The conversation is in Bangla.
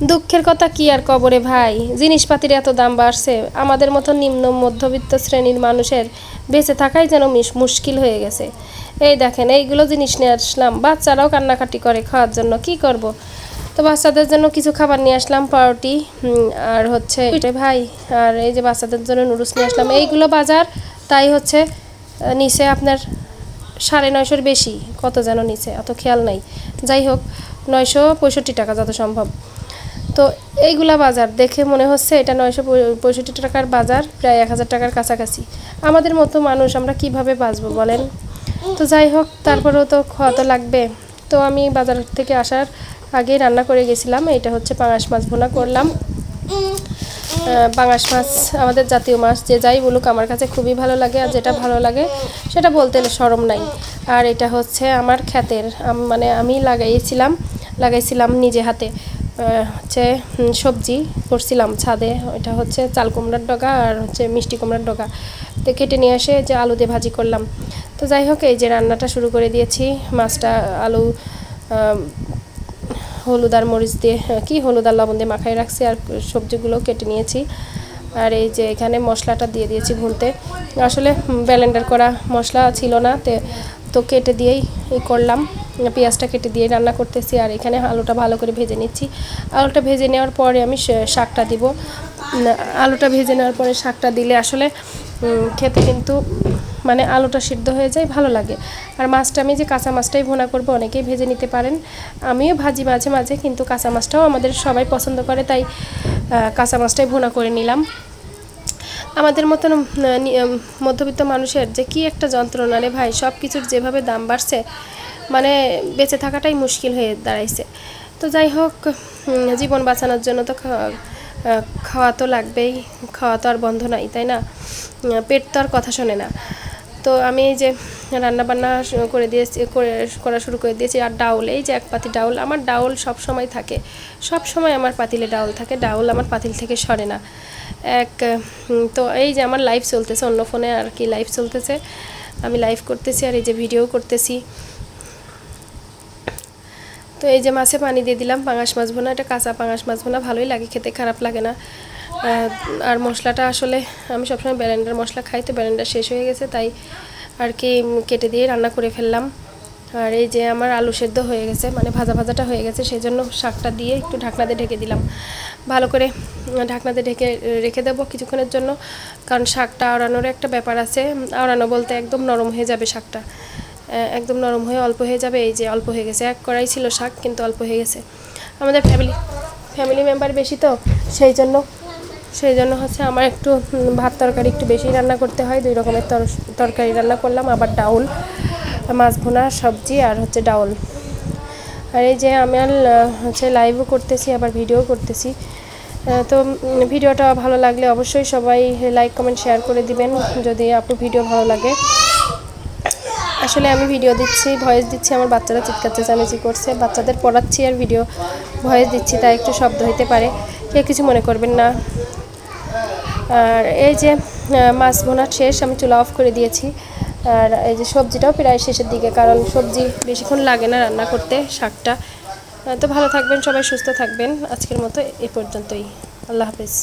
দুঃখের কথা কি আর কবরে ভাই, জিনিসপাতির এত দাম বাড়ছে, আমাদের মতো নিম্ন মধ্যবিত্ত শ্রেণীর মানুষের বেঁচে থাকাই যেন মুশকিল হয়ে গেছে। এই দেখেন এইগুলো জিনিস নিয়ে আসলাম, বাচ্চারাও কান্নাকাটি করে খাওয়ার জন্য, কি করব। তো বাচ্চাদের জন্য কিছু খাবার নিয়ে আসলাম, পাউরুটি আর হচ্ছে ভাই, আর এই যে বাচ্চাদের জন্য নুডলস নিয়ে আসলাম। এইগুলো বাজার তাই হচ্ছে নিচে আপনার 950 বেশি, কত যেন নিচে অত খেয়াল নাই, যাই হোক 965 টাকা যত সম্ভব। তো এইগুলা বাজার দেখে মনে হচ্ছে এটা 965 টাকার বাজার, প্রায় 1000 টাকার কাছাকাছি। আমাদের মতো মানুষ আমরা কিভাবে বাঁচবো বলেন। তো যাই হোক, তারপরেও তো খাওয়া তো লাগবে। তো আমি বাজার থেকে আসার আগেই রান্না করে গেছিলাম। এটা হচ্ছে পাঙাশ মাছ ভুনা করলাম। পাঙাশ মাছ আমাদের জাতীয় মাছ, যে যাই বলুক আমার কাছে খুবই ভালো লাগে, আর যেটা ভালো লাগে সেটা বলতে শরম নাই। আর এটা হচ্ছে আমার ক্ষেতের, মানে আমি লাগাইছিলাম নিজে হাতে, হচ্ছে সবজি করছিলাম ছাদে। এটা হচ্ছে চাল কুমড়ার ডগা আর হচ্ছে মিষ্টি কুমড়ার ডগা, তো কেটে নিয়ে এসে যে আলু দিয়ে ভাজি করলাম। তো যাই হোক, এই যে রান্নাটা শুরু করে দিয়েছি। মাছটা আলু হলুদ আর মরিচ দিয়ে হলুদ আর লবণ দিয়ে মাখায় রাখছি, আর সবজিগুলো কেটে নিয়েছি। আর এই যে এখানে মশলাটা দিয়ে দিয়েছি ভুনতে। আসলে ব্লেন্ডার করা মশলা ছিল না, তো কেটে দিয়েই করলাম, পেঁয়াজটা কেটে দিয়ে রান্না করতেছি। আর এখানে আলুটা ভালো করে ভেজে নিচ্ছি। আলুটা ভেজে নেওয়ার পরে আমি শাকটা দিব। আলুটা ভেজে নেওয়ার পরে শাকটা দিলে আসলে খেতে কিন্তু মানে আলুটা সিদ্ধ হয়ে যায়, ভালো লাগে। আর মাছটা আমি যে কাঁচা মাছটাই ভুনা করব, অনেকেই ভেজে নিতে পারেন, আমিও ভাজি মাঝে মাঝে, কিন্তু কাঁচা মাছটাও আমাদের সবাই পছন্দ করে, তাই কাঁচা মাছটাই ভুনা করে নিলাম। আমাদের মতন মধ্যবিত্ত মানুষের যে কি একটা যন্ত্রণা রে ভাই, সব কিছুর যেভাবে দাম বাড়ছে, মানে বেঁচে থাকাটাই মুশকিল হয়ে দাঁড়াইছে। তো যাই হোক, জীবন বাঁচানোর জন্য তো খাওয়া তো লাগবেই, খাওয়া তো আর বন্ধ নাই, তাই না? পেট তো আর কথা শোনে না। তো আমি এই যে রান্নাবান্না করা শুরু করে দিয়েছি। আর ডাউল, এই যে এক পাতি ডাউল, আমার ডাউল সব সময় থাকে, সব সময় আমার পাতিলে ডাউল থাকে, ডাউল আমার পাতিল থেকে সরে না। তো এই যে আমার লাইভ চলতেছে, অন্য ফোনে আর কি লাইভ চলতেছে, আমি লাইভ করতেছি আর এই যে ভিডিও করতেছি। তো এই যে মাছে পানি দিয়ে দিলাম, পাঙাশ মাছ ভুনা, এটা কাঁচা পাঙাশ মাছ ভুনা, ভালোই লাগে খেতে, খারাপ লাগে না। আর মশলাটা আসলে আমি সবসময় ব্লেন্ডার মশলা খাই, তো ব্লেন্ডার শেষ হয়ে গেছে, তাই আর কি কেটে দিয়ে রান্না করে ফেললাম। আর এই যে আমার আলু সেদ্ধ হয়ে গেছে, মানে ভাজাটা হয়ে গেছে, সেই জন্য শাকটা দিয়ে একটু ঢাকনা দিয়ে ঢেকে দিলাম। ভালো করে ঢাকনা দিয়ে ঢেকে রেখে দেবো কিছুক্ষণের জন্য, কারণ শাকটা আওড়ানোর একটা ব্যাপার আছে। আওড়ানো বলতে একদম নরম হয়ে যাবে শাকটা, একদম নরম হয়ে অল্প হয়ে যাবে। এই যে অল্প হয়ে গেছে, এক কড়াই ছিল শাক, কিন্তু অল্প হয়ে গেছে। আমাদের ফ্যামিলি মেম্বার বেশি, তো সেই জন্য হচ্ছে আমার একটু ভাত তরকারি একটু বেশি রান্না করতে হয়। 2 রকমের তরকারি রান্না করলাম, আবার ডাউল, মাছ ভুনা, সবজি আর হচ্ছে ডাউল। আর এই যে আমি হচ্ছে লাইভও করতেছি, আবার ভিডিও করতেছি। তো ভিডিওটা ভালো লাগলে অবশ্যই সবাই লাইক কমেন্ট শেয়ার করে দিবেন, যদি আপনার ভিডিও ভালো লাগে। আসলে আমি ভিডিও দিচ্ছি, ভয়েস দিচ্ছি, আমার বাচ্চারা চিৎকার চেঁচামেচি করছে, বাচ্চাদের পড়াচ্ছি আর ভিডিও ভয়েস দিচ্ছি, তাই একটু শব্দ হতে পারে, কেউ কিছু মনে করবেন না। আর এই যে মাছ ভুনা শেষ, আমি চুলা অফ করে দিয়েছি। আর এই যে সবজিটাও প্রায় শেষের দিকে, কারণ সবজি বেশিক্ষণ লাগে না রান্না করতে, শাকটা। তো ভালো থাকবেন সবাই, সুস্থ থাকবেন। আজকের মতো এই পর্যন্তই, আল্লাহ হাফেজ।